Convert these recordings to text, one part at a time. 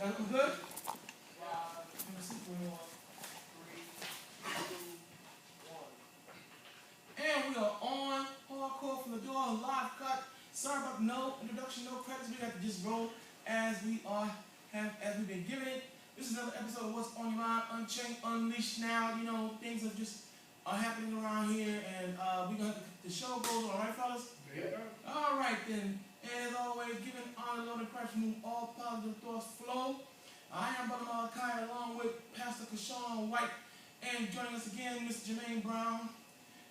I'm good? Let me see. 3, 2, 1. And we are on hardcore from the door, live cut. Sorry about no introduction, no credits. We got to just roll as we've been given it. This is another episode of What's on Your Mind, Unchained, Unleashed. Now, you know, things are happening around here, and we're gonna have the show goes on, right, fellas? Yeah. All right then. As always, giving honor, Lord, and Christ, move all positive thoughts flow. I am Brother Malachi, along with Pastor Kashawn White, and joining us again, Mr. Jermaine Brown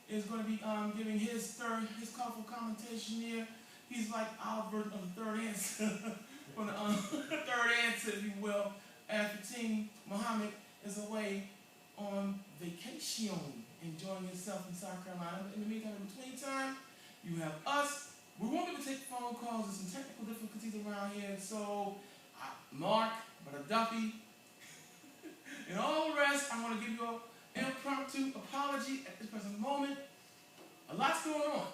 is going to be giving his colorful commentation here. He's like our version of the third answer, from the third answer, if you will, after Team Muhammad is away on vacation, enjoying himself in South Carolina. In the meantime, in between time, you have us. We won't be able to take phone calls. There's some technical difficulties around here, so Mark, Brother Duffy, and all the rest, I want to give you an impromptu apology at this present moment. A lot's going on.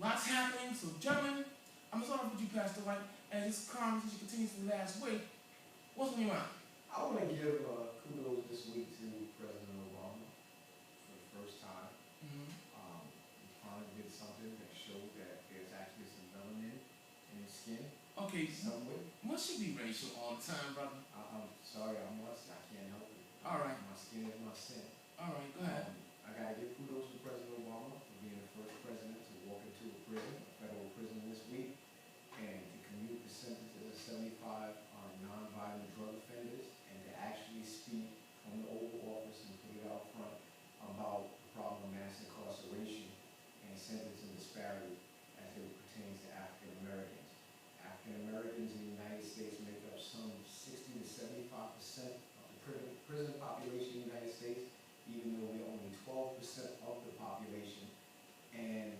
Lots happening. So, gentlemen, I'm going to start off with you, Pastor White, as this conversation continues from last week. What's on your mind? I want to give kudos this week to President Obama for the first time. Mm-hmm. He finally did something that showed that there's actually some melanin in his skin. Okay, some way. Must you be racial all the time, brother? I'm sorry, I can't help it. All right. My skin is my sin. All right, go ahead. I got to give kudos to President Obama for being the first president to walk into a prison, a federal prison this week, and to commute the sentences of 75 nonviolent drug offenders, and to actually speak from the Oval Office and put it out front about the problem of mass incarceration and sentencing disparity as it pertains to African Americans. African Americans in the United States make up some 60 to 75% of the prison population in the United States, even though we're only 12% of the population, and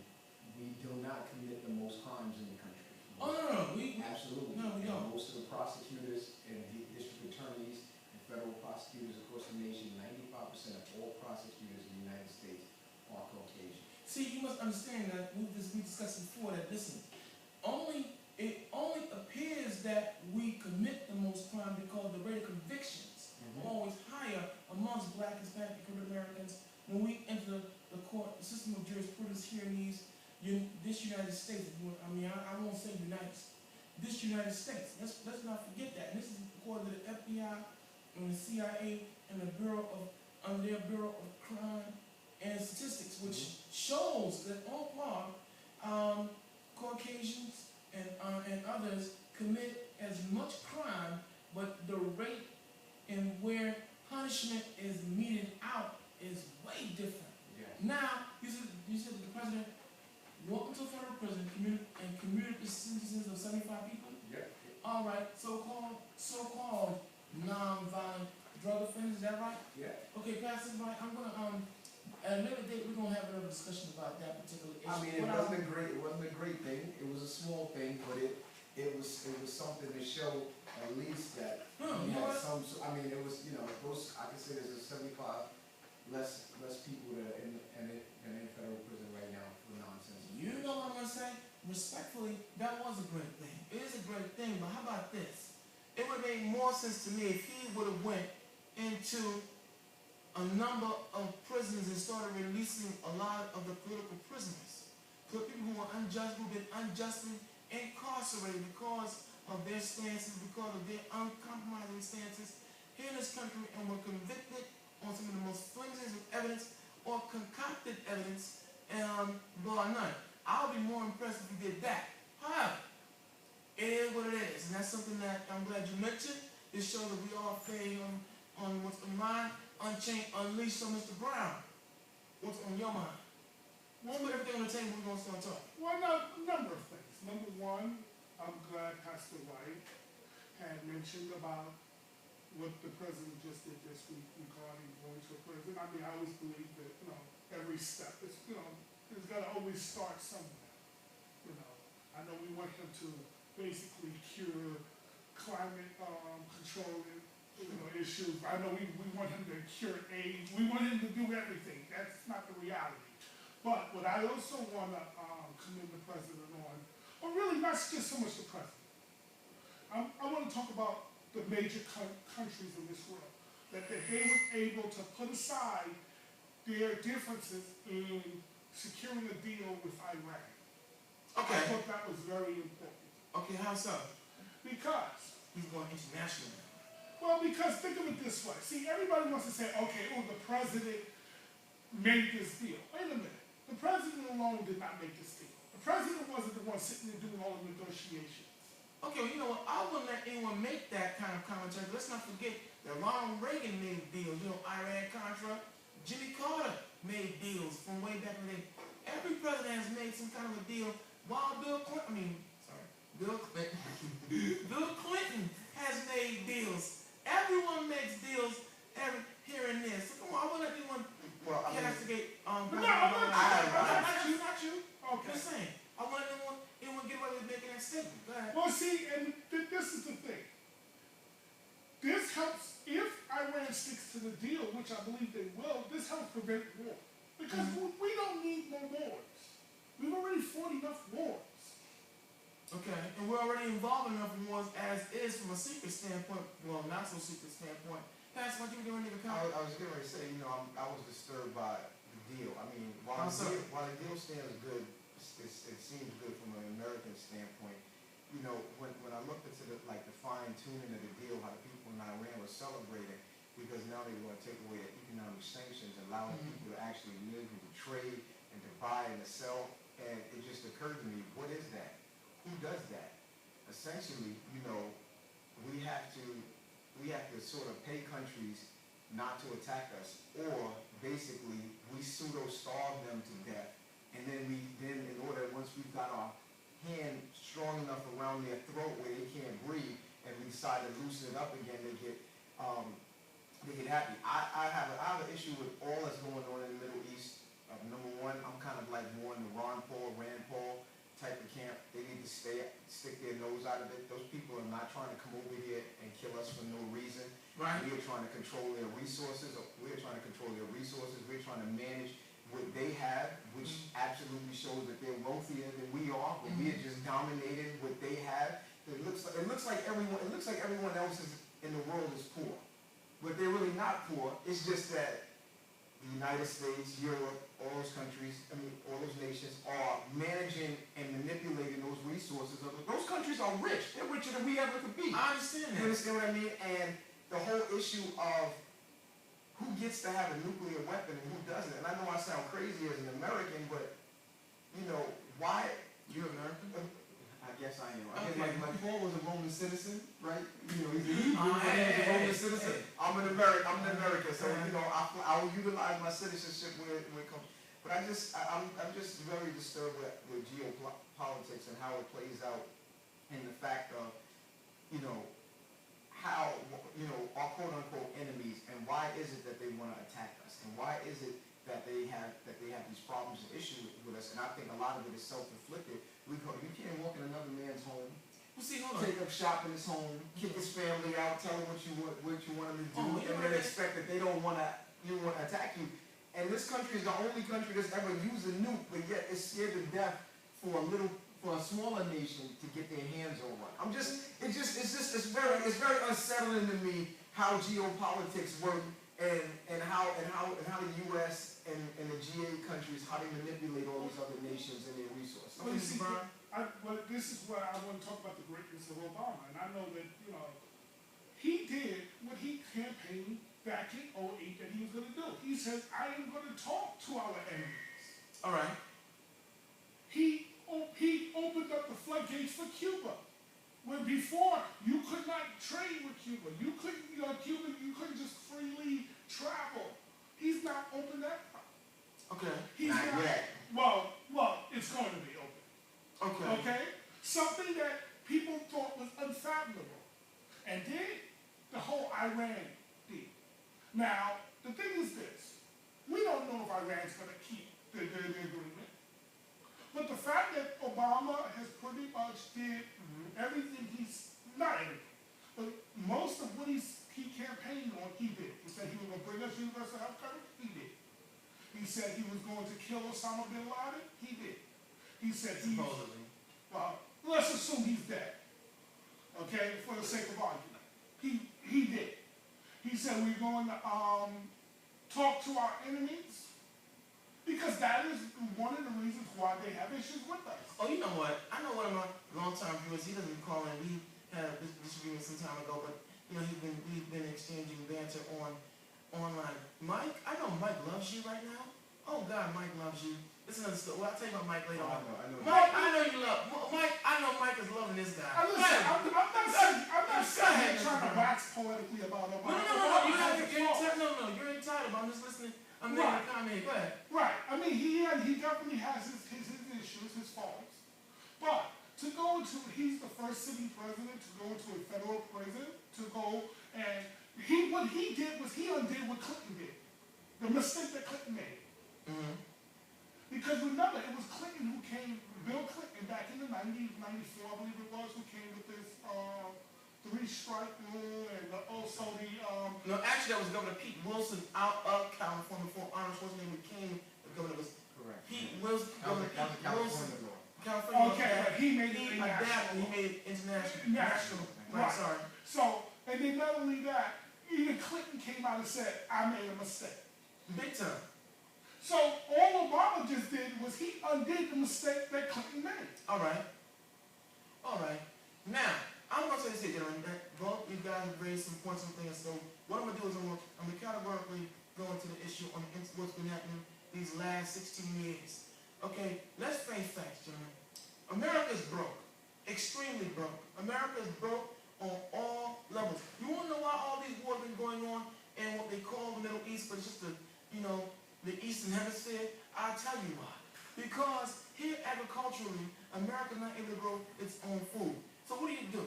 we do not commit the most crimes in the country. Oh, no. Absolutely. No, we don't. Most of the prosecutors and the district attorneys and federal prosecutors across the nation, 95% of all prosecutors in the United States are Caucasian. See, you must understand that we discussed before that, listen, it only appears that we commit the most crime because the rate of convictions are always higher amongst Black, Hispanic, and Caribbean Americans when we enter the court, the system of jurisprudence here in this United States. I mean, I won't say United States. This United States. Let's not forget that. And this is according to the FBI and the CIA and the Bureau of Crime and Statistics, which shows that on par, Caucasians and others commit as much crime, but the rate in where punishment is meted out is way different. Yeah. Now, you said that the president walked into a federal prison and commuted the sentences of 75 people? Yeah. All right, so-called non-violent drug offenders, is that right? Yeah. Okay, Pastor White, I'm going to, at another date, we're going to have another discussion about that particular issue. I mean, it wasn't a great thing. It was a small thing, but it was something to show at least that we had some. I mean, it was, I can say there's a 75 less people that are in federal prison right now for nonsense. You know what I'm gonna say? Respectfully, that was a great thing. It is a great thing, but how about this? It would have made more sense to me if he would have went into a number of prisons and started releasing a lot of the political prisoners. People who were who've been unjustly incarcerated because of their stances, because of their uncompromising stances here in this country, and were convicted on some of the most flimsiest of evidence or concocted evidence, bar none. I'll be more impressed if he did that. However, it is what it is, and that's something that I'm glad you mentioned. It shows that we all pay on what's on mind, Unchained, Unleashed. So, Mr. Brown, what's on your mind? We'll put everything on the table. We're going to start talking. Well, a number of things. Number one, I'm glad Pastor White had mentioned about what the president just did this week regarding going to a prison. I mean, I always believe that, every step is, it's got to always start somewhere. I know we want him to basically cure climate control issues. I know we want him to cure AIDS. We want him to do everything. That's not the reality. But what I also want to commend the president on, or really not just so much the president, I want to talk about the major countries in this world. That they were able to put aside their differences in securing a deal with Iran. I Okay. thought that was very important. Okay, how so? Because, He's going international. well, because think of it this way. See, everybody wants to say, okay, oh, the president made this deal. Wait a minute. The president alone did not make this deal. The president wasn't the one sitting there doing all the negotiations. Okay, well, you know what? I wouldn't let anyone make that kind of commentary. Let's not forget that Ronald Reagan made deals. You know, Iran-Contra. Jimmy Carter made deals from way back in the day. Every president has made some kind of a deal. While Bill Clinton Bill Clinton has made deals. Everyone makes deals here and there. So come on, I wouldn't let anyone castigate No, President I'm Obama. not you. Not you. Okay. Just saying. I wouldn't let anyone get away with making that statement. Go ahead. Well, see, and this is the thing. This helps, if Iran sticks to the deal, which I believe they will, this helps prevent war. Because we don't need more wars. We've already fought enough wars. Okay, and we're already involved in enough wars as is from a secret standpoint, well, not so secret standpoint. Pastor, what you were getting ready to comment? I was getting ready to say, I was disturbed by the deal. I mean, How so? while the deal stands good, it seems good from an American standpoint. When I looked into the fine tuning of the deal, how the people in Iran were celebrating, because now they want to take away the economic sanctions, allowing people to actually live and to trade and to buy and to sell. And it just occurred to me, what is that? Who does that? Essentially, we have to sort of pay countries not to attack us, or basically we pseudo-starve them to death, and then in order, once we've got our hand strong enough around their throat where they can't breathe, and we decide to loosen it up again, they get happy. I have an issue with all that's going on in the Middle East. Number one, I'm kind of like more in the Rand Paul type of camp. They need to stick their nose out of it. Those people are not trying to come over here and kill us for no reason. Right. We are trying to control their resources. We're trying to control their resources. We're trying to manage what they have, which absolutely shows that they're wealthier than we are, but we are just dominating what they have. It looks like everyone else in the world is poor, but they're really not poor. It's just that the United States, Europe, all those countries, all those nations are managing and manipulating those resources. Those countries are rich. They're richer than we ever could be. I understand You that. understand what I mean? And the whole issue of who gets to have a nuclear weapon and who doesn't. And I know I sound crazy as an American, but, why? You're American? I guess I am. I Okay. mean, like Paul was a Roman citizen, right? He's a Roman citizen. Hey. I'm an American, so I will utilize my citizenship when it comes. But I'm just very disturbed with geopolitics and how it plays out, and the fact of how our quote unquote enemies, and why is it that they want to attack us, and why is it that they have these problems and issues with us. And I think a lot of it is self-inflicted. You can't walk in another man's home, Well, see, hold on. take up shop in his home, kick his family out, tell him what you want him to do, Oh, you and know then that- expect that they don't want to attack you. And this country is the only country that's ever used a nuke, but yet it's scared to death for a smaller nation to get their hands on one. It's very unsettling to me how geopolitics work, and how the U.S. and the G8 countries, how they manipulate all these other nations and their resources. Well, you see, this is where I want to talk about the greatness of Obama. And I know that, he did what he campaigned back in 2008 that he was going to do. He said, I am going to talk to our enemies. All right. He opened up the floodgates for Cuba. Where before, you could not trade with Cuba. You couldn't just freely travel. He's not opened that up. Okay. Not yet. Well, it's going to be open. Okay. Okay? Something that people thought was unfathomable. And then the whole Iran deal. Now, the thing is this. We don't know if Iran's going to keep the agreement. But the fact that Obama has pretty much did everything not everything, but most of what he campaigned on, he did. He said he was going to bring us universal health coverage, he did. He said he was going to kill Osama bin Laden, he did. He said Supposedly. well, let's assume he's dead, okay, for the sake of argument. He He said we're going to talk to our enemies, because that is one of the reasons why they have issues with us. Oh, you know what? I know one of my longtime viewers. He doesn't call in. We had a disagreement some time ago, but you know we've been exchanging banter online. Mike, I know Mike loves you right now. Oh God, Mike loves you. It's another story. Well, I'll tell you about Mike later on. I know. Mike, I know you love Mike. I know Mike is loving this guy. Listen, I'm not saying trying to wax poetically about him. No. You're entitled. I'm just listening. I'm making a comment. Go ahead. Right. I mean, he definitely has his issues, his faults. But to go into, he's the first sitting president to go into a federal prison, to go and what he did was he undid what Clinton did. The mistake that Clinton made. Mm-hmm. Because remember, it was Clinton who came, Bill Clinton back in the 90s, 94, I believe it was, who came with this three-strike rule and also the No, actually, that was Governor Pete Wilson out of California before Arnold Schwarzenegger became the governor. Was Correct. Pete Wilson, Governor That was Pete California Wilson. law. California. Okay, but he made it adapted. He national. made it international. National. Right. Sorry. So, and then not only that, even Clinton came out and said, I made a mistake. Big time. So all Obama just did was he undid the mistake that Clinton made. All right. Now, I'm going to say this here, gentlemen. That both you guys have raised some points and things. So what I'm going to do is I'm going to categorically go into the issue on what's been happening these last 16 years. Okay, let's face facts, gentlemen. America's broke. Extremely broke. America is broke on all levels. You want to know why all these wars have been going on in what they call the Middle East, but it's just the Eastern Hemisphere? I'll tell you why. Because here agriculturally, America's not able to grow its own food. So what do?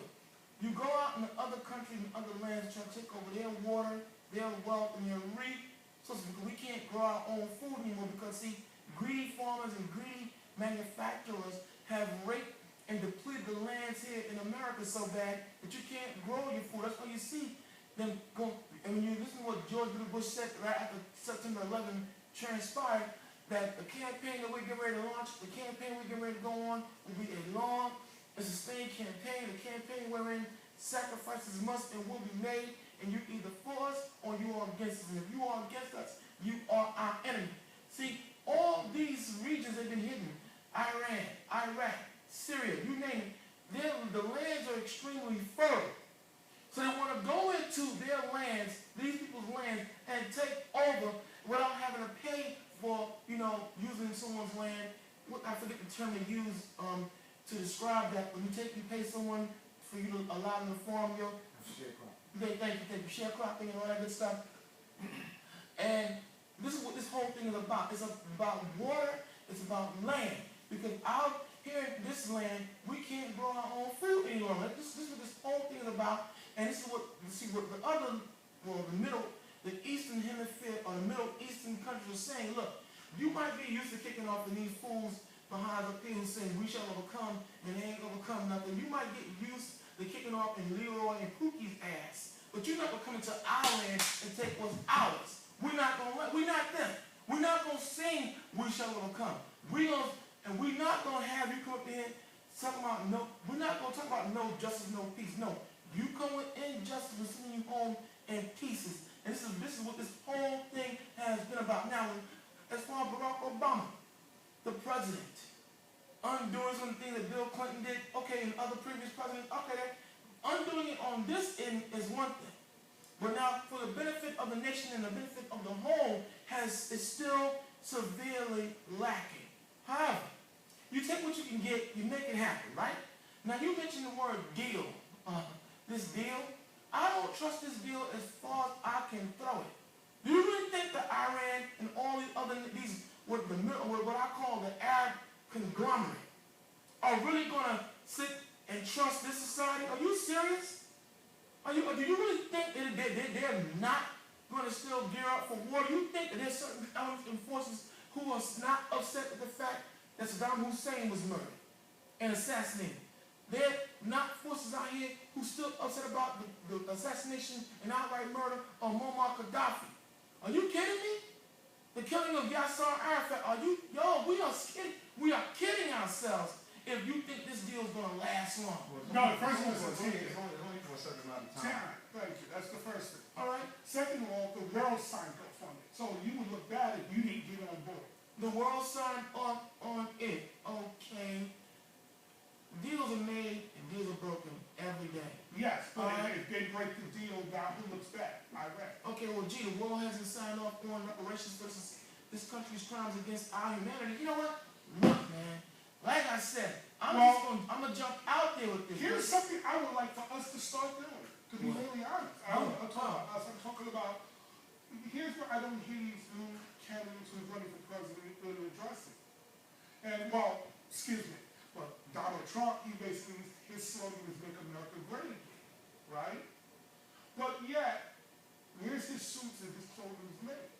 You go out in other countries and other lands and try to take over their water, their wealth, and their resources, because we can't grow our own food anymore because, see, greedy farmers and greedy manufacturers have raped and depleted the lands here in America so bad that you can't grow your food. That's why you see them go. And when you listen to what George W. Bush said right after September 11 transpired, that the campaign that we're getting ready to launch, the campaign we're getting ready to go on, will be a long and sustained campaign, a campaign wherein sacrifices must and will be made, and you're either for us or you are against us. And if you are against us, you are our enemy. See, all these regions have been hidden. Iran, Iraq, Syria, you name it. The lands are extremely fertile. So they want to go into their lands, these people's lands, and take over without having to pay for, using someone's land. I forget the term they use to describe that. When you pay someone for you to allow them to farm your sharecropping and all that good stuff. And this is what this whole thing is about. It's about water. It's about land. Because out here in this land, we can't grow our own food anymore. This is what this whole thing is about. And this is what the Eastern Hemisphere or the Middle Eastern countries are saying. Look, you might be used to kicking off in these fools behind the things saying we shall overcome, and they ain't overcome nothing. You might get used to kicking off in Leroy and Pookie's ass, but you're not gonna come into our land and take what's ours. We're not them. We're not gonna sing we shall overcome. We're not gonna have you come up here talking about no. We're not gonna talk about no justice, no peace. No, you come with injustice and sending you home in pieces. And this is what this whole thing has been about. Now, as far as Barack Obama, the president, undoing some things that Bill Clinton did, okay, and other previous presidents, okay, undoing it on this end is one thing. But now, for the benefit of the nation and the benefit of the whole, is still severely lacking. However, you take what you can get, you make it happen, right? Now, you mentioned the word deal. This deal, I don't trust this deal as far as I can throw it. Do you really think that Iran and all these other, what I call the Arab conglomerate, are really going to sit and trust this society? Are you serious? Do you really think that they're not going to still gear up for war? Do you think that there's certain elements and forces who are not upset with the fact that Saddam Hussein was murdered and assassinated? There are not forces out here who still upset about the assassination and outright murder of Muammar Gaddafi. Are you kidding me? The killing of Yasser Arafat. We are kidding ourselves if you think this deal is going to last long. No, the first one was it's only for a certain amount of time. Thank you. That's the first thing. All right? Second of all, the world signed off on it. So you would look bad if you didn't get on board. The world signed off on it. Okay. Deals are made and deals are broken every day. Yes, but Alright. if they break the deal down, who looks bad? Iraq. Okay, well, gee, the world hasn't signed off on reparations versus this country's crimes against our humanity. You know what? Look, man. Like I said, I'm gonna jump out there with this. Here's something I would like for us to start doing, to be What? really honest. I'm talking about, here's what I don't hear these new candidates who's running for president really addressing. And, well, excuse me, but Donald Trump, he basically, his slogan is Make America Great Again, right? But yet, where's his suits and his clothing made?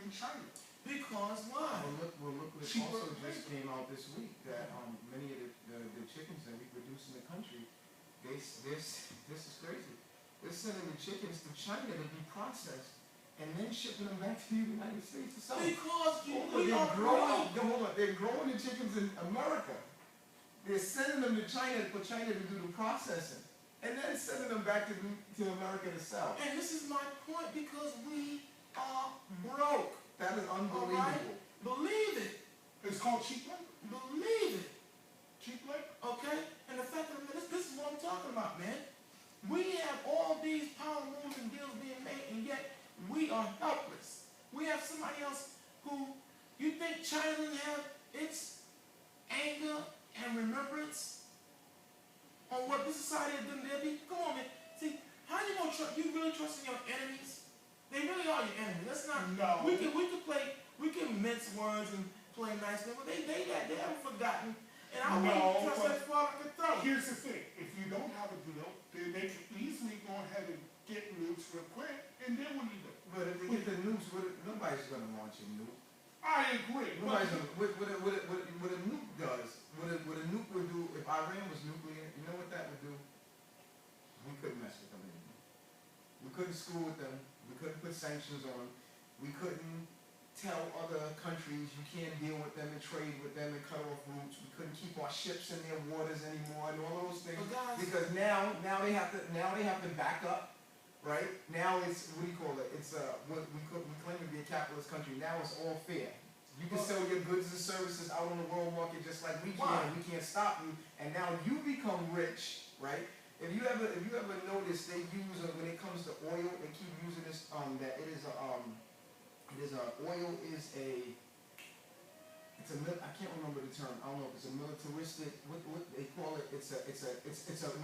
In China. Because why? Well, look what Cheaper also just labor. came out this week, that many of the chickens that we produce in the country, this is crazy. They're sending the chickens to China to be processed and then shipping them back to the United States to sell. Because we They're are growing, broke. hold on, they're growing the chickens in America. They're sending them to China for China to do the processing, and then sending them back to America to sell. And this is my point, because we are broke. That is unbelievable. Alright? Believe it. It's called cheap labor. Believe it. Cheap labor. Okay? And the fact of the matter, this is what I'm talking about, man. We have all these power moves and deals being made, and yet we are helpless. We have somebody else who, you think China doesn't have its anger and remembrance on what this society has done to their people? Come on, man. See, how you gonna trust? You really trust in your enemies? They really are your enemies. Let's not. No. We can mince words and play nice, but they haven't forgotten. And I No, wouldn't trust but that far I could throw. Here's the thing, if you don't have a deal, then they can easily go ahead and get nukes real quick, and then what do you do? But if they get the nukes, nobody's gonna launch a nuke. I agree, Nobody's but gonna, what a nuke does, what a nuke would do, if Iran was nuclear, you know what that would do? We couldn't mess with them anymore. We couldn't screw with them, we couldn't put sanctions on them, we couldn't tell other countries you can't deal with them and trade with them and cut off routes, we couldn't keep our ships in their waters anymore and all those things. But guys, Because now they have to back up, right? Now it's, what do you call it? It's what we claim to be a capitalist country. Now it's all fair. You can sell your goods and services out on the world market just like we can, Why? and we can't stop you. And now you become rich, right? If you ever notice, they use when it comes to oil, they keep using this that it is a oil is a, I can't remember the term. I don't know if it's a militaristic. What they call it? It's a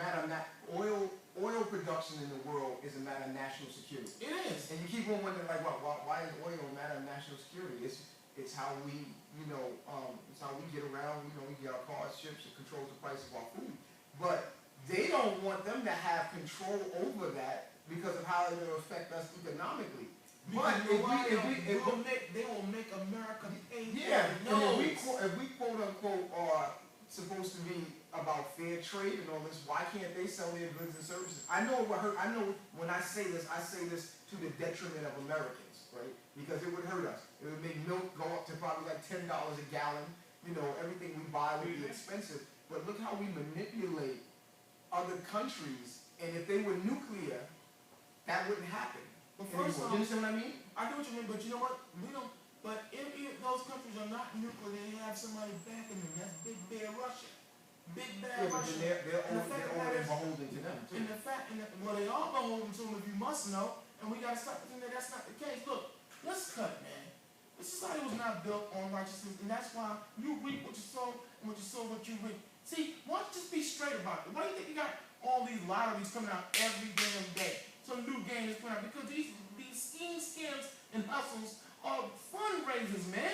matter of oil production in the world is a matter of national security. it is. And you keep on wondering like, why is oil a matter of national security? It's how we it's how we get around. We get our cars, ships. It controls the price of our food. But they don't want them to have control over that because of how it will affect us economically. But they will make America pay. Yeah, for and it. if we quote unquote are supposed to be about fair trade and all this, why can't they sell their goods and services? I know when I say this to the detriment of Americans, right? Because it would hurt us. It would make milk go up to probably like $10 a gallon. Everything we buy would be expensive. But look how we manipulate other countries, and if they were nuclear, that wouldn't happen. But first anymore. off, You understand what I mean? I know what you mean, but you know what? We don't. But if those countries are not nuclear, they have somebody backing them. That's Big Bad Russia. Big Bad Yeah, but Russia. then they're And the fact of the matter is- beholden to them too. And the fact, well, they are beholden to them, if you must know, and we got to stop pretending that that's not the case. Look, let's cut it, man. This society was not built on righteousness, and that's why you reap what you sow, and what you sow, what you reap. See, why don't you just be straight about it? Why do you think you got all these lotteries coming out every damn day? Some new game is coming out because these schemes, scams, and hustles are fundraisers, man.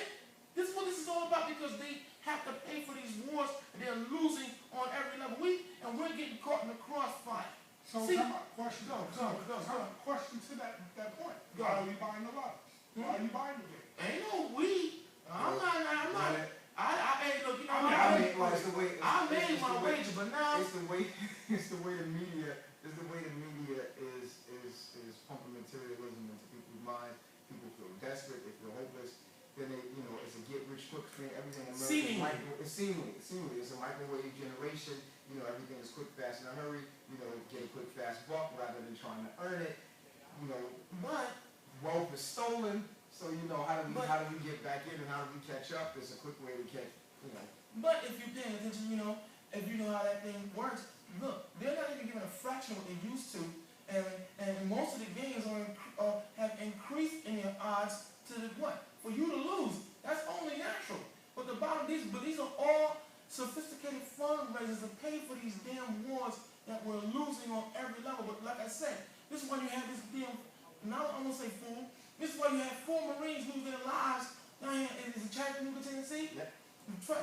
This is what this is all about because they have to pay for these wars and they're losing on every level. We're getting caught in the crossfire. so See- come on, question. Go. Question to that point. Go. Why are you buying the lottery? Why are you buying the game? Ain't no we. I'm not. Hey, look, you know, I mean, well, it's the way. I made my wager, but now It's the way the media is pumping materialism into people's minds. People feel desperate, they feel hopeless. Then it's a get rich quick thing. Everything in America it's seemingly it's a microwave generation. Everything is quick, fast, in a hurry. Get a quick, fast buck rather than trying to earn it. but wealth is stolen, so you know, how do we get back in and how do we catch up? There's a quick way to catch, you know. But if you're paying attention, you know, if you know how that thing works, look, they're not even giving a fraction of what they used to, and most of the games have increased in their odds to the what? For you to lose. That's only natural. But these are all sophisticated fundraisers to pay for these damn wars that we're losing on every level. But like I said, this is why you have this damn, now I'm gonna say fool, this is why you have 4 Marines lose their lives down here in Chattanooga, Tennessee. Yep.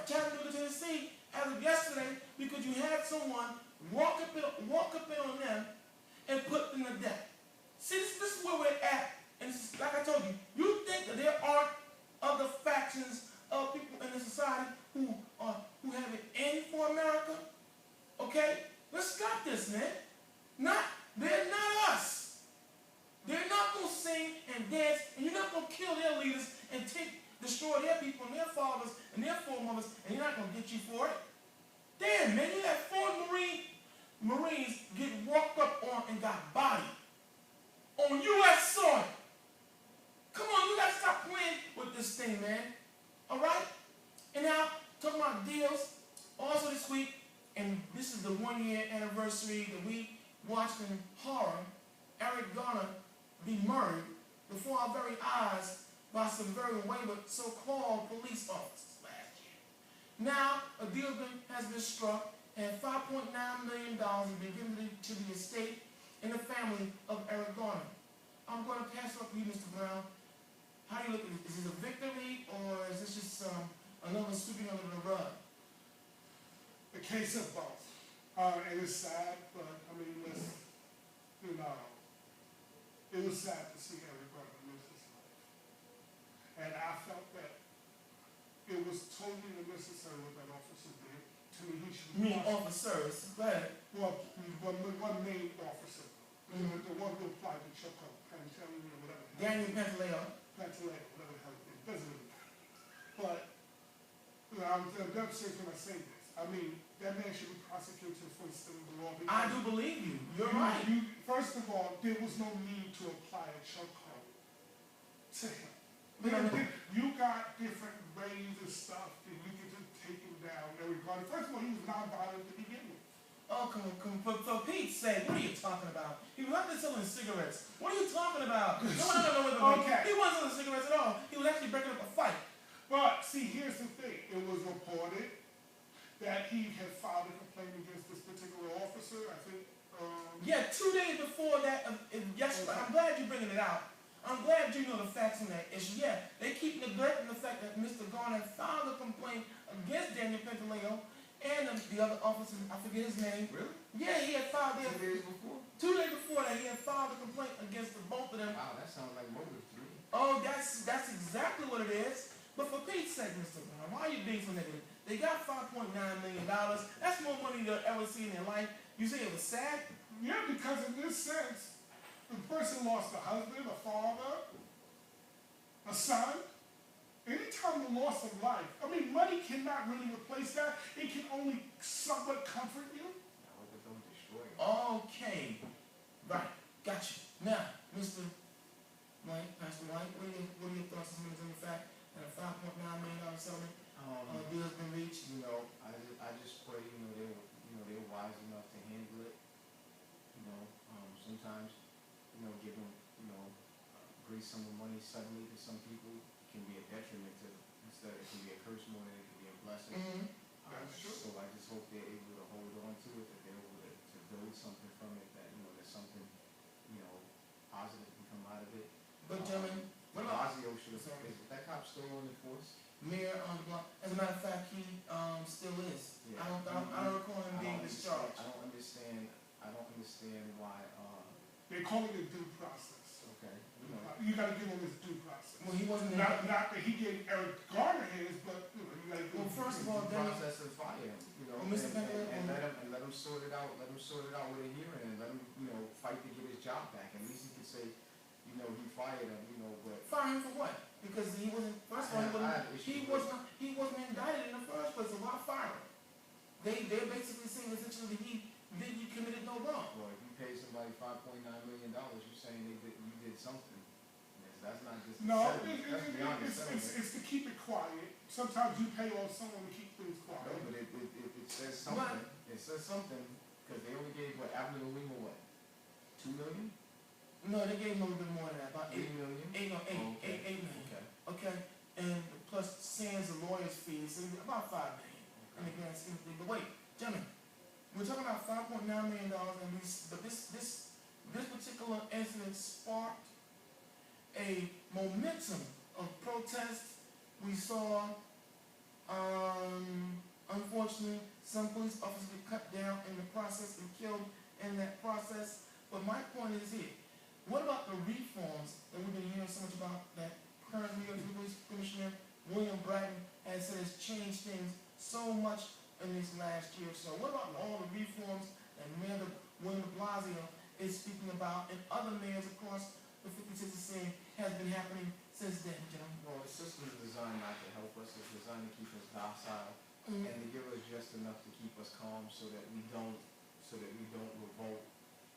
Chattanooga, Tennessee, as of yesterday, because you had someone walk up in on them and put them to death. See, this is where we're at, and this is, like I told you, you think that there aren't other factions of people in the society who have it in for America? Okay, let's stop this, man. They're not us. They're not gonna sing and dance, and you're not gonna kill their leaders and destroy their people and their fathers and their foremothers, and you're not gonna get you for it. Damn, man, you had 4 Marines get walked up on and got bodied on U.S. soil. Come on, you gotta stop playing with this thing, man. All right? And now, talking about deals, also this week, and this is the 1-year anniversary that we watched in horror, Eric Garner be murdered before our very eyes by some very wayward so-called police officers last year. Now, a deal has been struck, and $5.9 million has been given to the estate and the family of Eric Garner. I'm going to pass it up to you, Mr. Brown. How do you look at it? Is this a victory, or is this just another sweeping under the rug? The case of both. It is sad, but I mean, listen, you know, it was sad to see Eric Garner lose his life. And I felt that it was totally unnecessary what that officer did. To me, he should You mean officers? Go ahead. Well, one main officer, the one who applied the chokehold, Pantelli or whatever. Daniel Pantaleo. Pantelli, whatever the hell it is, doesn't really matter. But, you know, I'm devastated when I say this. I mean, that man should be prosecuted for stealing the law. I do believe you. You're right. First of all, there was no need to apply a chokehold to him. You got different ways and stuff that you could just take him down and regard. First of all, he was nonviolent to begin with. Oh, for Pete's sake, what are you talking about? He was out there selling cigarettes. What are you talking about? Okay. He wasn't selling cigarettes at all. He was actually breaking up a fight. But, see, here's the thing. It was reported that he had filed a complaint against this particular officer, I think. Yeah, 2 days before that, yes, I'm glad you're bringing it out. I'm glad you know the facts on that issue. Yeah, they keep neglecting the fact that Mr. Garner filed a complaint against Daniel Pantaleo and the other officer, I forget his name. Really? Yeah, he had filed 2 days before? 2 days before that, he had filed a complaint against both of them. Wow, that sounds like motive to me. Oh, that's exactly what it is. But for Pete's sake, Mr. Brown, why are you being so negative? They got $5.9 million. That's more money they'll ever see in their life. You say it was sad? Yeah, because in this sense, the person lost a husband, a father, a son. Anytime the loss of life, I mean, money cannot really replace that. It can only somewhat comfort you. I hope it don't destroy you. Okay. Right. Gotcha. Now, Mr. White, Pastor White, what are your thoughts on the fact that a $5.9 million settlement deal has been reached? You know, I just pray, they're wise enough to handle it. Sometimes, give them, great sum of money suddenly to some people can be a detriment to them. Instead, it can be a curse more than it can be a blessing. Mm-hmm. That's true. So I just hope they're able to hold on to it, that they're able to build something from it, that, there's something, positive can come out of it. But, gentlemen, what about Blasio should have, is that cop still on the force? Mayor on the block? As a matter of fact, he still is. Yeah. I don't recall him being discharged. I don't understand why, They call it a due process. okay, You gotta give him his due process. Well, he wasn't. Not that he gave Eric Garner his, but, you gotta give him. Well, first of all, the process and fire him, Well, Mr. Pender, and let him sort it out, with a hearing, and let him, fight to get his job back. At least he could say, he fired him, but. Fire him for what? Because he wasn't. First of all, he wasn't indicted in the first place. So why fire him? They're basically saying essentially that he committed no wrong. Well, if you pay somebody $5.9 million, you're saying you did something. There's That's not just No, settlement. That's beyond the settlement. it's to keep it quiet. Sometimes you pay off someone to keep things No, quiet. but it says something. It says something, because they only gave, what, Avenue Lima, what, 2 million? No, they gave him a little bit more than that, about 8 million? Okay. 8 million. Okay. Okay, and plus Sands the lawyer's fees, so about 5 million in the grand scheme of things. But wait, gentlemen, we're talking about $5.9 million, and but this particular incident sparked a momentum of protest. We saw, unfortunately, some police officers get cut down in the process and killed in that process. But my point is here: what about the reforms that we've been hearing so much about, that current New York City Police Commissioner William Bratton has said has changed things so much in this last year or so? What about all the reforms that Mayor William de Blasio is speaking about, and other mayors across the 50 cities saying has been happening since then, gentlemen? Well, the system is designed not to help us. It's designed to keep us docile Mm. and to give us just enough to keep us calm, so that we don't revolt,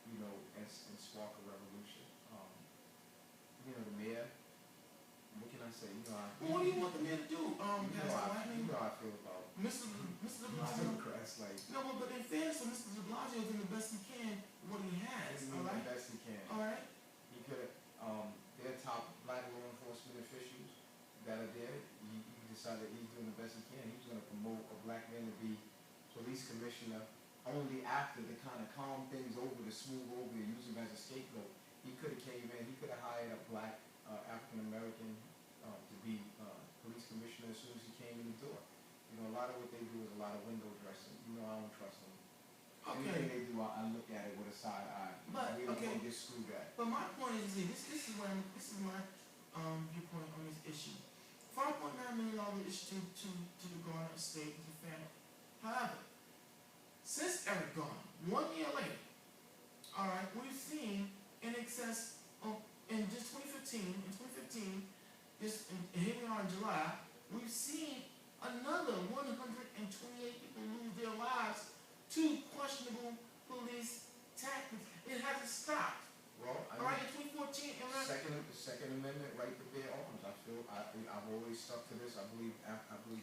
and spark a revolution. The mayor. What can I say? What do you want the mayor to do, Pastor White? How I feel about Mr. De Blasio. Democrats. Like, No, but in fairness to Mr. De Blasio, is doing the best he can with what he has. he's All doing right. the best he can. All right. He could have, their top black law enforcement officials that are there, he decided he's doing the best he can. He was going to promote a black man to be police commissioner only after to kind of calm things over, to smooth over, and use him as a scapegoat. He could have came in, he could have hired a black African American to be police commissioner as soon as he came in the door. A lot of what they do is a lot of window dressing. I don't trust them. Anything Okay. they do, I look at it with a side eye. But, We don't okay. want to get screwed at. But my point is this is my viewpoint on this issue. $5.9 million is to the Garner estate and the family. However, since Eric Garner, 1 year later, all right, we've seen in excess of, in just 2015, and here we are in July, we've seen another 128 people lose their lives to questionable police tactics. It hasn't stopped. Well, All right, in 2014, and the Second Amendment right to bear arms. I've always stuck to this. I believe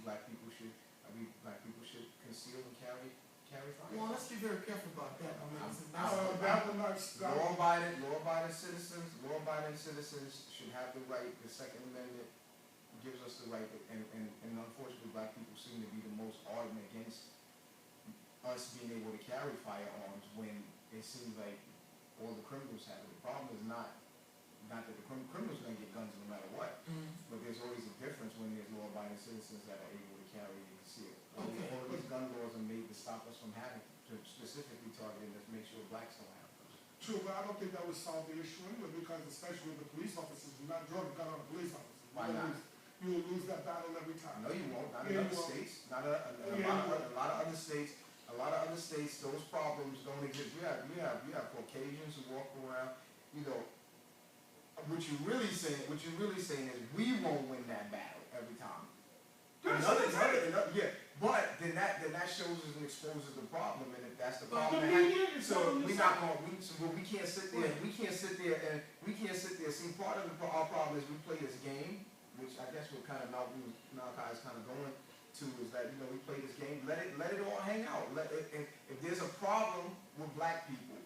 black people should conceal and carry firearms. well, let's be very careful about that. I mean, That will not stop. Law-abiding citizens should have the right. The Second Amendment gives us the right, and unfortunately, black people seem to be the most ardent against us being able to carry firearms when it seems like all the criminals have it. The problem is not that the criminals are going to get guns no matter what, but there's always a difference when there's law-abiding citizens that are able to carry and conceal. Okay. All these gun laws are made to stop us from having to specifically target and make sure blacks don't have them. True, but I don't think that would solve the issue anyway, because especially with the police officers, you're not drawing a gun on the police officers. Why not? You will lose that battle every time. No, you won't. Not in Yeah, other you will. states. Not a lot of other states. A lot of other states, those problems don't exist. You have Caucasians who walk around. What you're really saying is we won't win that battle every time. Yeah, but then that shows us and exposes the problem, and if that's the problem, we can't sit there. We can't sit there. See, part of our problem is we play this game, which I guess we're kind of Malachi is kind of going to, is that we play this game. Let it all hang out. If there's a problem with black people,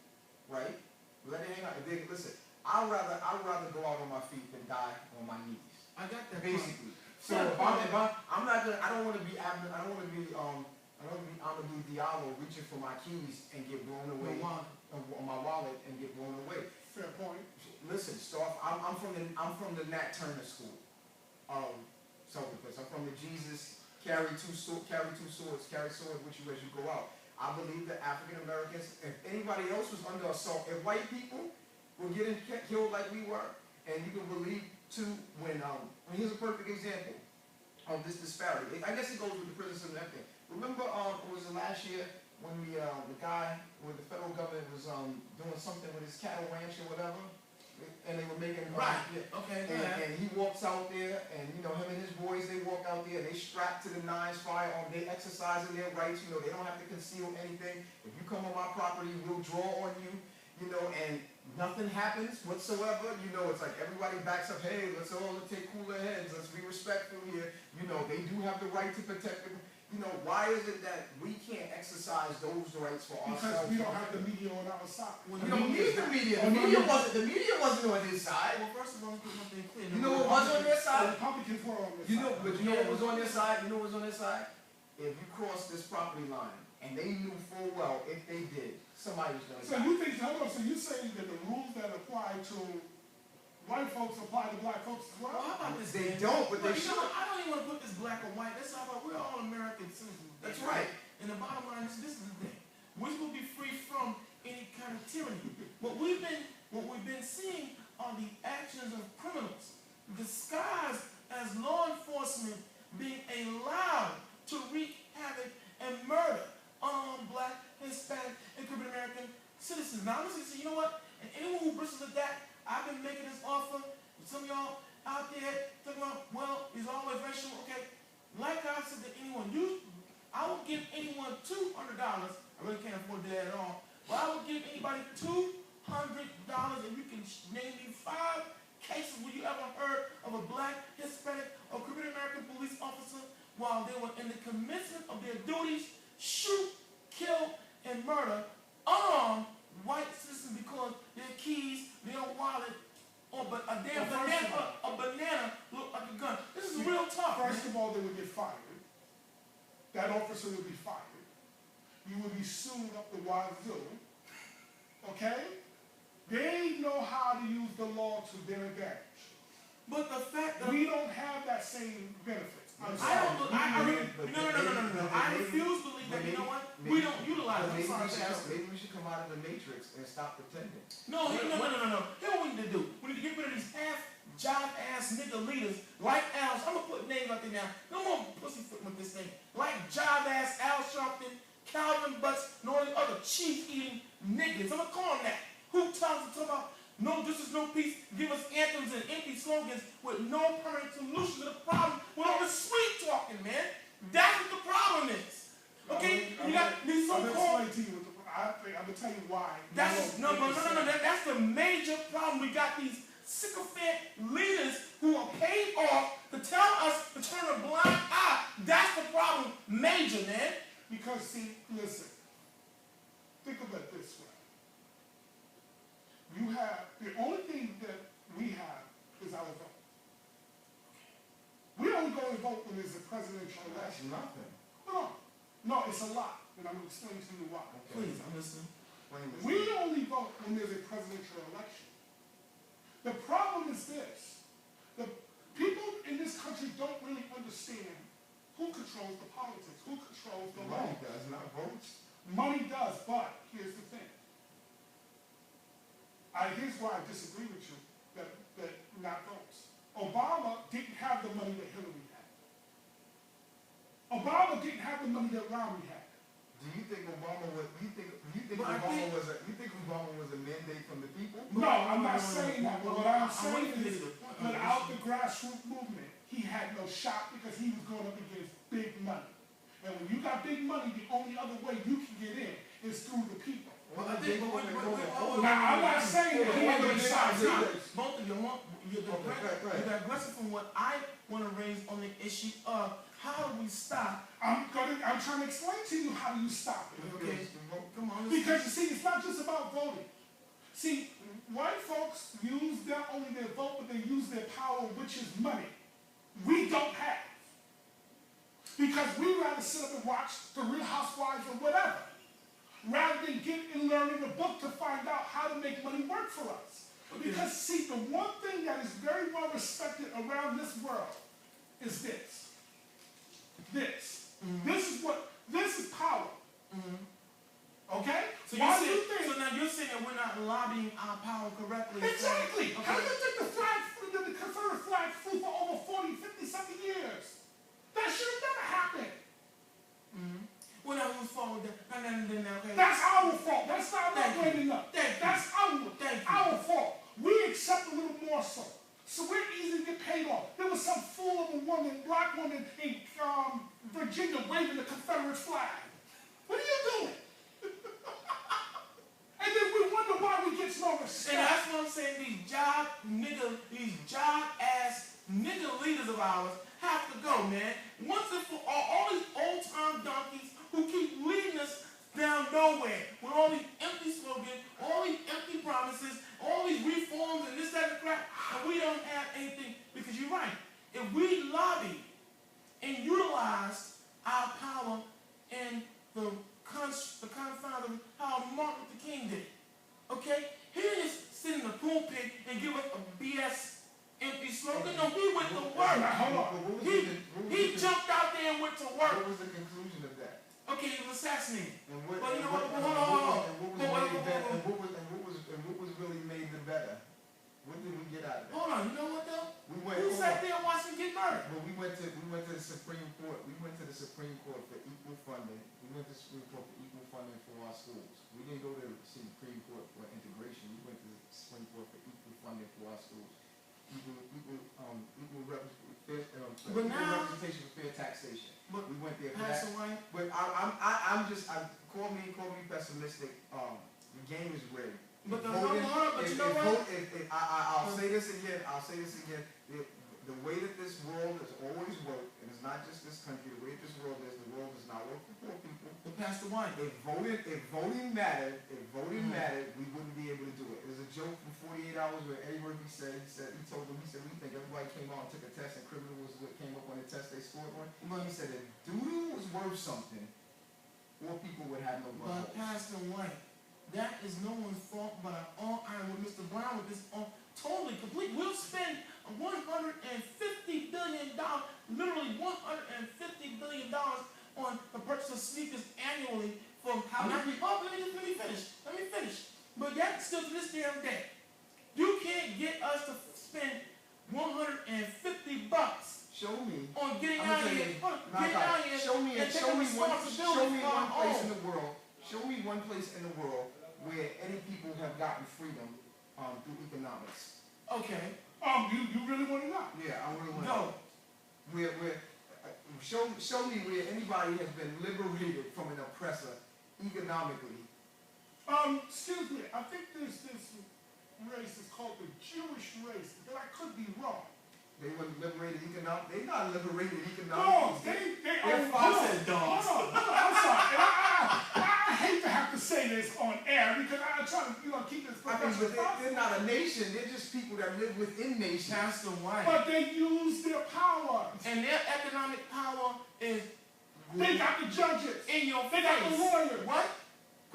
right? Let it hang out. Listen, I'd rather go out on my feet than die on my knees. I got that. Basically. So I'm not gonna. I don't want to be Amadou Diallo reaching for my keys and get blown away on my wallet and get blown away. Fair point. Listen, I'm from the Nat Turner school. Self-defense. I'm from the Jesus carry swords with you as you go out. I believe that African Americans, if anybody else was under assault, if white people were getting killed like we were, and you can believe too when here's a perfect example of this disparity. I guess it goes with the prison system and everything. Remember, was it last year when the guy with the federal government was doing something with his cattle ranch or whatever, and they were making and he walks out there, and him and his boys, they walk out there, they strapped to the nines firearm, they exercising their rights. They don't have to conceal anything. If you come on my property, we'll draw on you. And nothing happens whatsoever. You know, it's like everybody backs up. Hey, let's all take cooler heads. Let's be respectful here. You know, they do have the right to protect them. You know, why is it that we can't exercise those rights for Because ourselves? we don't have the media on our side. When We don't need the media. Oh, no, The media wasn't on his side. Well, first of all, let's put one thing clear. You know what was on their The side? Republicans were on this You know, side. but you know what was on their side? You know what was on their side? If you crossed this property line, and they knew full well if they did, somebody was gonna So die. you think, hold on, so you saying that the rules that apply to white folks apply to black folks as Well, well? how about this? They man? don't, but Well, they you know should. what? I don't even want to put this black or white. Let's talk about we're all American citizens. That's right. And the bottom line is this is the thing. We're supposed to be free from any kind of tyranny. What we've been seeing are the actions of criminals disguised as law enforcement being allowed to wreak havoc and murder unarmed black, Hispanic, and Caribbean American citizens. Now I'm just saying, you know what? And anyone who bristles at that, I've been making this offer. Some of y'all out there talking about, well, it's always racial. Okay, like I said to anyone, I would give anyone $200. I really can't afford that at all. But I would give anybody $200 if you can name me 5 cases where you ever heard of a black, Hispanic, or Caribbean American police officer while they were in the commencement of their duties, shoot, kill, and murder unarmed white citizens because their keys, their wallet, or a damn banana look like a gun. This is real tough. First of all, they would get fired. That officer would be fired. You would be sued up the wazoo. Okay? They know how to use the law to their advantage. But the fact that We don't have that same benefits. I'm I sorry. don't. No. I refuse to believe that. You know what? We don't utilize it. I'm Maybe sorry. maybe we should come out of the matrix and stop pretending. No. Here's what we need to do. We need to get rid of these half-job ass nigga leaders like Al. I'm gonna put names out there now. No more pussyfoot with this thing. Like job ass Al Sharpton, Calvin Butts, and all the other cheese-eating niggas. I'm gonna call them that. Who tells us about no justice, no peace, give us anthems and empty slogans with no permanent solution to the problem. With all the sweet talking, man. That's what the problem is. Okay? You got these I'm so-called. gonna explain to you. I'm gonna tell you why. That's no. That's the major problem. We got these sycophant leaders who are paid off to tell us to turn a blind eye. That's the problem, major, man. Because see, listen. Think of it this way. You have the only thing that we have is our vote. We only go and vote when there's a presidential That's election. nothing. No, it's a lot, and I'm gonna explain to you why. Please, I'm listening. We only vote when there's a presidential election. The problem is this. The people in this country don't really understand who controls the politics, who controls the law. Money does not vote. Money does, but here's the thing. Here's why I disagree with you, that not votes. Obama didn't have the money that Hillary had. Obama didn't have the money that Romney had. Do you think Obama was? You think But I Obama think- was a? You think Obama was a mandate from the people? No, I'm not saying that, but what I'm saying waiting to is, get to the point. without the grassroots movement, he had no shot because he was going up against big money. And when you got big money, the only other way you can get in is through the people. Well, I think, Now, I'm not saying that he had no shot. both of you want you're aggressive from what I want to raise on the issue of how do we stop? I'm trying to explain to you how do you stop it. Okay, come on. let's- Because you see, it's not just about voting. See, white folks use not only their vote, but they use their power, which is money. We don't have. Because we rather sit up and watch The Real Housewives or whatever, rather than get and learn in a book to find out how to make money work for us. Because see, the one thing that is very well respected around this world is this. This. This is power. Okay? So Why do you think? so now you're saying that we're not lobbying our power correctly. Exactly. Okay. How do you think the Confederate flag flew for over 40, 50 something years? That should have never happened. Well, now who's fault with that? Okay. That's our fault. That's not Thank you. blaming them. Thank you. That's Thank you. our fault. We accept a little more so. So we're easy to get paid off. There was some fool of a woman, black woman in Virginia waving the Confederate flag. What are you doing? And then we wonder why we get so no And respect. that's what I'm saying, these job ass nigga leaders of ours have to go, man. Once and for all these old time donkeys who keep leading us down nowhere with all these empty slogans, all these empty promises, all these reforms and this, that, and crap, and we don't have anything. Because you're right, if we lobby and utilize our power in the confines of how Martin Luther King did, okay? He didn't just sit in the pulpit and give us a BS empty slogan. No, he went to work. Now, hold on. He jumped out there and went to work. What was the conclusion of that? Okay, he was assassinated. And what, But you know and what? what- Hold on. and what was really made the better? What did we get out of that? Hold on, you know what though? We went. Who hold sat on. there and watched him get murdered? But we went to the Supreme Court. We went to the Supreme Court for equal funding. We went to the Supreme Court for equal funding for our schools. We didn't go to the Supreme Court for integration. We went to the Supreme Court for equal funding for our schools. Equal But now- representation for fair taxation. But We went there for that. Pastor White, But call me pessimistic. The game is rigged. but the Voting- but you know if what? vote- if- I'll say this again. The way that this world has always worked, and it's not just this country. The way that this world does not work for poor people. But Pastor White, If voting mattered, we wouldn't be able to do it. There's a joke from 48 Hours where Eddie Murphy he told them, we think everybody came out and took a test and criminal was what came up on the test they scored on. He said if doodle was worth something, poor people would have no but votes. Pastor White, that is no one's fault but our own. I with Mr. Brown with this totally complete. We'll spend $150 billion, literally $150 billion on the purchase of sneakers annually for how many? Oh, let me finish. But yet, still to this damn day, you can't get us to spend $150 Show me. on getting I'm out gonna here. tell you, Getting out here show me and taking one responsibility for our place in own. the world. Show me one place in the world where any people have gotten freedom through economics. Okay. You really want to know? Yeah, I really want to No. Where show me where anybody has been liberated from an oppressor economically. Excuse me, I think there's this race, it's called the Jewish race, but I could be wrong. They were liberated economic. They're not liberated No, economically. they They're own faucet dogs. Hold on, I'm sorry. And I hate to have to say this on air because I try to keep this I mean, professional. but they're not a nation. They're just people that live within nations. Pastor White. But they use their power. And their economic power is They got the judges. in your They face. got the lawyers. What?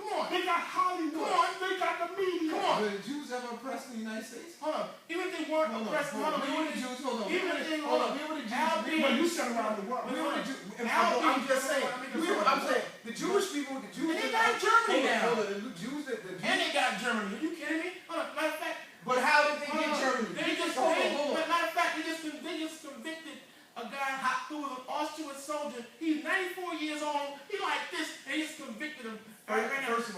Come on. They got Hollywood. Come on. They got the media. Come on. Were the Jews ever oppressed in the United States? Hold on. Even if they weren't oppressed, hold on. Where were the Jews? Hold on. Even if they Hold on. were, Where were the Jews? Albeit- Well, you said around the world. Where were the Jews? Albeit- I'm just saying. I'm saying the Jewish people. The Jews. And they got Germany now. Hold on. The Jews. And they got Germany. Are you kidding me? Hold on. Matter of fact, But how did they hold get on. Germany? They just Hold on, hold on. but matter of fact, they just convicted a guy who was an Austrian soldier. He's 94 years old. He like this, and he just convicted him. First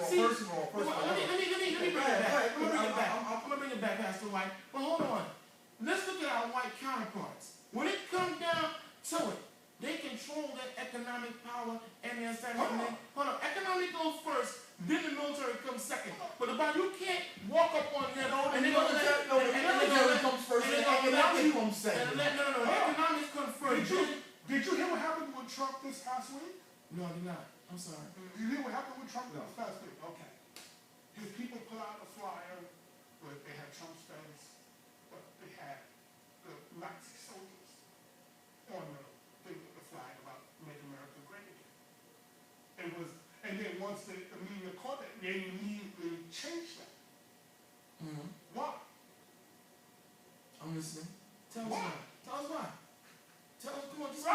of all. Let me bring it Go back. ahead, I'm I'm- gonna bring it back, Pastor White. But hold on. Let's look at our white counterparts. When it comes down to it, they control their economic power and their establishment. Hold on. Economic goes first, then the military comes second. But about you can't walk up on them and they're gonna let No, the military comes first and economics comes second. No. Economics comes first. Did you hear what happened with Trump this past week? No, I did not. I'm sorry. You hear what happened with Trump No. this past week? Okay. His people put out a flyer where they had Trump's face, but they had the Nazi soldiers on the thing with the flag about Make America Great Again. And then once the media caught it, they immediately changed that. Mm-hmm. Why? I'm listening. Tell us Why? why. Tell us why. Tell us, come on, just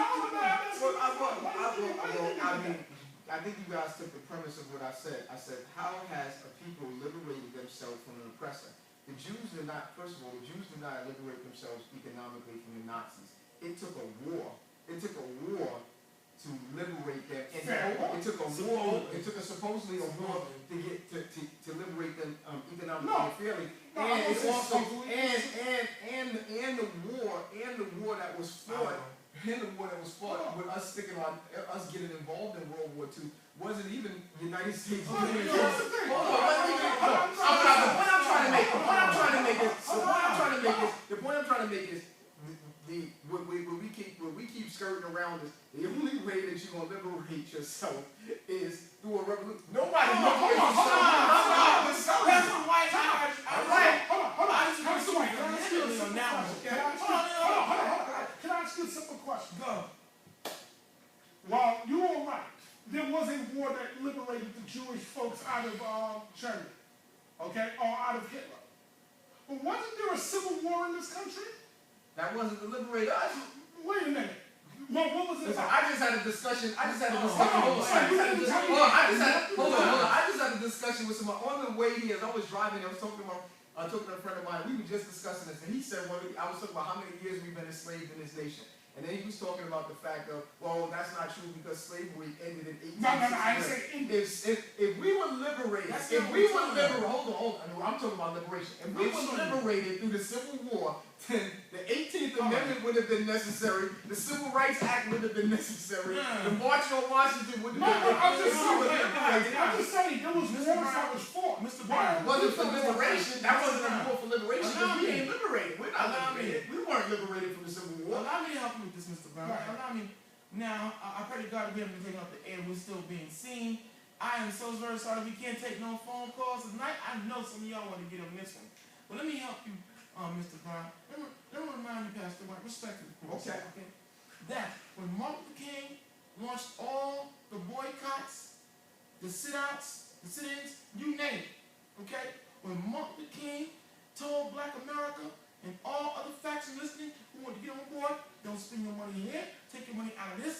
I think you guys took the premise of what I said. I said, how has a people liberated themselves from an oppressor? The Jews did not, first of all, the Jews did not liberate themselves economically from the Nazis. It took a war. It took a war to liberate them. And it took a war. It took supposedly a war to get to liberate them economically and fairly. And it's also the war that was fought. And the war that was fought with us getting involved in World War II wasn't even the United States. Here's the thing. Hold on, what I'm trying to make, the point I'm trying to make is, the point I'm trying to make is, what we keep skirting around is the only way that you're gonna liberate yourself is through a revolution. Nobody liberates yourself. That's what White. Hold on. I just Council White, can I ask you a on simple that one. question? Okay? Hold on. Can I ask you a simple question? Go. Well, you were right. There was a war that liberated the Jewish folks out of Germany, okay, or out of Hitler. But wasn't there a civil war in this country? That wasn't the liberator. Wait a minute. Well, what was it Listen, about? I just had a discussion. Hold on. I just had a discussion with someone on the way here. As I was driving, I was talking to a friend of mine. We were just discussing this, and he said, "Well, I was talking about how many years we've been enslaved in this nation." And then he was talking about the fact of, well, that's not true because slavery ended in 1860. No, I ain't saying ended. If we were liberated, hold on, I'm talking about liberation. If we were liberated through the Civil War, then the 18th Amendment would have been necessary, the Civil Rights Act would have been necessary, the March on Washington would have been necessary. I'm just saying, there was wars that was fought. Mr. It Brown. wasn't for liberation. That wasn't a war for liberation because we ain't liberated. We're not liberated. We weren't liberated from the Civil War. Allow me to help you with this, Mr. Brown. Right. Allow me. Now, I pray to God to be able to take off the air. We're still being seen. I am so very sorry we can't take no phone calls tonight. I know some of y'all want to get on this one. But let me help you, Mr. Brown. Let me remind you, Pastor White, respectfully, of course, Okay. that when Martin Luther King launched all the boycotts, the sit-outs, the sit-ins, you name it, okay? When Martin Luther King told Black America and all other factions listening who want to get on board, don't spend your money here, take your money out of this,